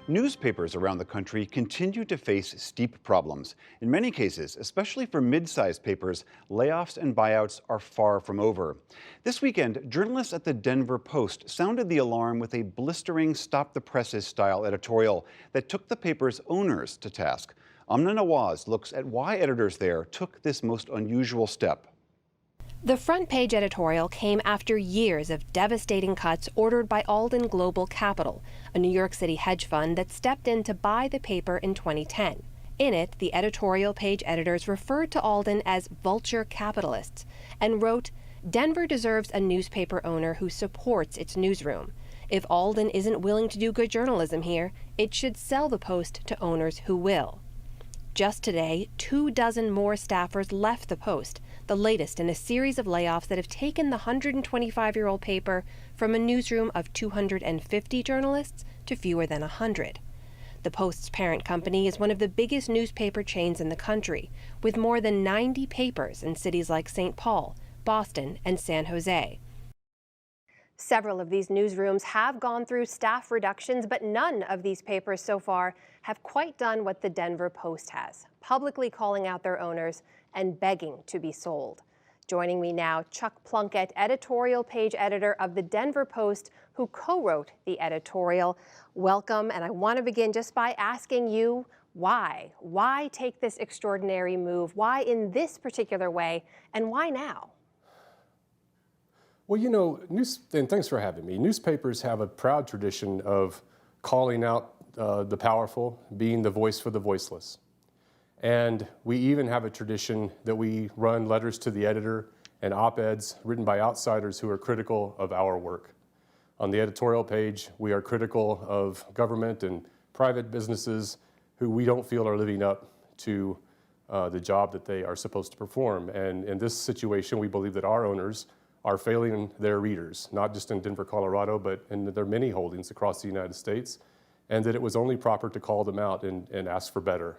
Newspapers around the country continue to face steep problems. In many cases, especially for mid-sized papers, layoffs and buyouts are far from over. This weekend, journalists at the Denver Post sounded the alarm with a blistering Stop the Presses style editorial that took the paper's owners to task. Amna Nawaz looks at why editors there took this most unusual step. The front page editorial came after years of devastating cuts ordered by Alden Global Capital, a New York City hedge fund that stepped in to buy the paper in 2010. In it, the editorial page editors referred to Alden as vulture capitalists and wrote, "Denver deserves a newspaper owner who supports its newsroom. If Alden isn't willing to do good journalism here, it should sell the Post to owners who will." Just today, 24 more staffers left the Post, the latest in a series of layoffs that have taken the 125-year-old paper from a newsroom of 250 journalists to fewer than 100. The Post's parent company is one of the biggest newspaper chains in the country, with more than 90 papers in cities like St. Paul, Boston, and San Jose. Several of these newsrooms have gone through staff reductions, but none of these papers so far have quite done what the Denver Post has, publicly calling out their owners and begging to be sold. Joining me now, Chuck Plunkett, editorial page editor of the Denver Post, who co-wrote the editorial. Welcome, and I want to begin just by asking you why? Why take this extraordinary move? Why in this particular way, and why now? Well, you know, and thanks for having me. Newspapers have a proud tradition of calling out the powerful, being the voice for the voiceless. And we even have a tradition that we run letters to the editor and op-eds written by outsiders who are critical of our work. On the editorial page, we are critical of government and private businesses who we don't feel are living up to the job that they are supposed to perform. And in this situation, we believe that our owners are failing their readers, not just in Denver, Colorado, but in their many holdings across the United States, and that it was only proper to call them out and ask for better.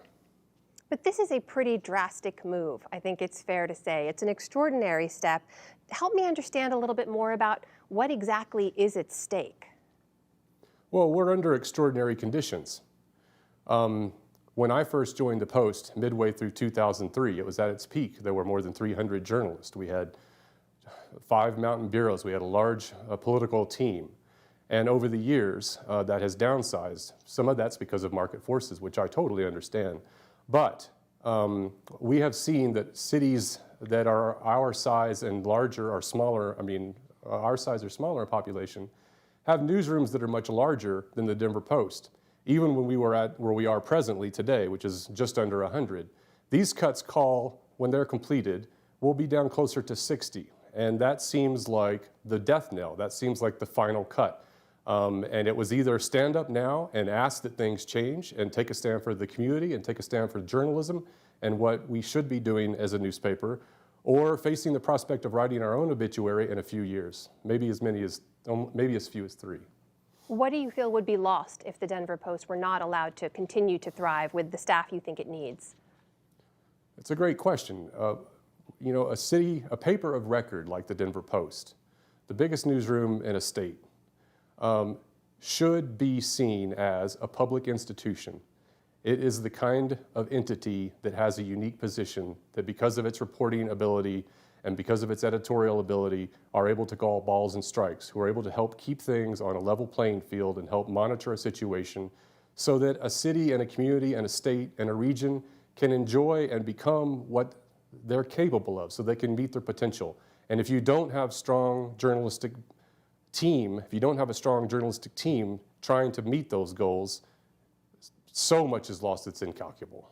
But this is a pretty drastic move, I think it's fair to say. It's an extraordinary step. Help me understand a little bit more about what exactly is at stake. Well, we're under extraordinary conditions. When I first joined the Post midway through 2003, it was at its peak. There were more than 300 journalists. We had 5 mountain bureaus. We had a large political team. And over the years, that has downsized. Some of that's because of market forces, which I totally understand. But we have seen that cities that are our size and larger or smaller, our size or smaller population, have newsrooms that are much larger than the Denver Post. Even when we were at where we are presently today, which is just under 100, these cuts when they're completed, will be down closer to 60. And that seems like the death knell. That seems like the final cut. And it was either stand up now and ask that things change and take a stand for the community and take a stand for journalism and what we should be doing as a newspaper, or facing the prospect of writing our own obituary in a few years, maybe as few as 3. What do you feel would be lost if the Denver Post were not allowed to continue to thrive with the staff you think it needs? It's a great question. You know, a paper of record like the Denver Post, the biggest newsroom in a state, should be seen as a public institution. It is the kind of entity that has a unique position that, because of its reporting ability and because of its editorial ability, are able to call balls and strikes, who are able to help keep things on a level playing field and help monitor a situation so that a city and a community and a state and a region can enjoy and become what they're capable of, so they can meet their potential. And if you don't have a strong journalistic team trying to meet those goals, so much is lost it's incalculable.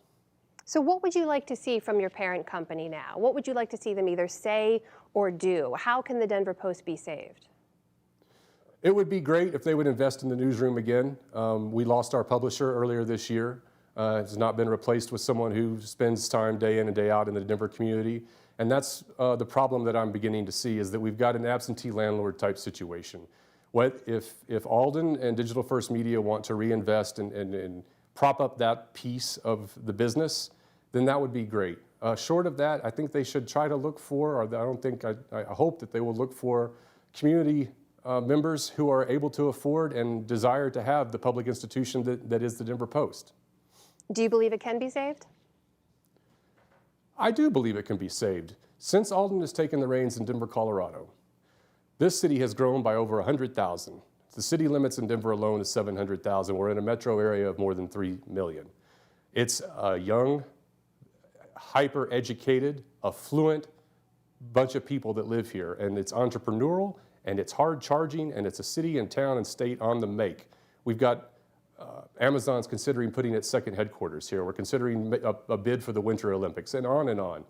So what would you like to see from your parent company now? What would you like to see them either say or do? How can the Denver Post be saved? It would be great if they would invest in the newsroom again. We lost our publisher earlier this year. Has not been replaced with someone who spends time day in and day out in the Denver community. And that's the problem that I'm beginning to see, is that we've got an absentee landlord type situation. What if Alden and Digital First Media want to reinvest and prop up that piece of the business, then that would be great. Short of that, I think they should try to look for, I hope that they will look for community members who are able to afford and desire to have the public institution that is the Denver Post. Do you believe it can be saved? I do believe it can be saved. Since Alden has taken the reins in Denver, Colorado, this city has grown by over 100,000. The city limits in Denver alone is 700,000. We're in a metro area of more than 3 million. It's a young, hyper-educated, affluent bunch of people that live here, and it's entrepreneurial, and it's hard charging, and it's a city and town and state on the make. We've got Amazon's considering putting its second headquarters here. We're considering a bid for the Winter Olympics, and on and on.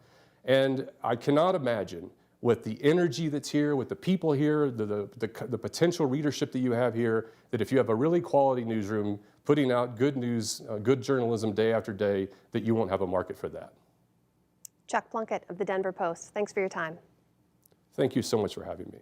And I cannot imagine, with the energy that's here, with the people here, the potential readership that you have here, that if you have a really quality newsroom putting out good news, good journalism day after day, that you won't have a market for that. Chuck Plunkett of the Denver Post, thanks for your time. Thank you so much for having me.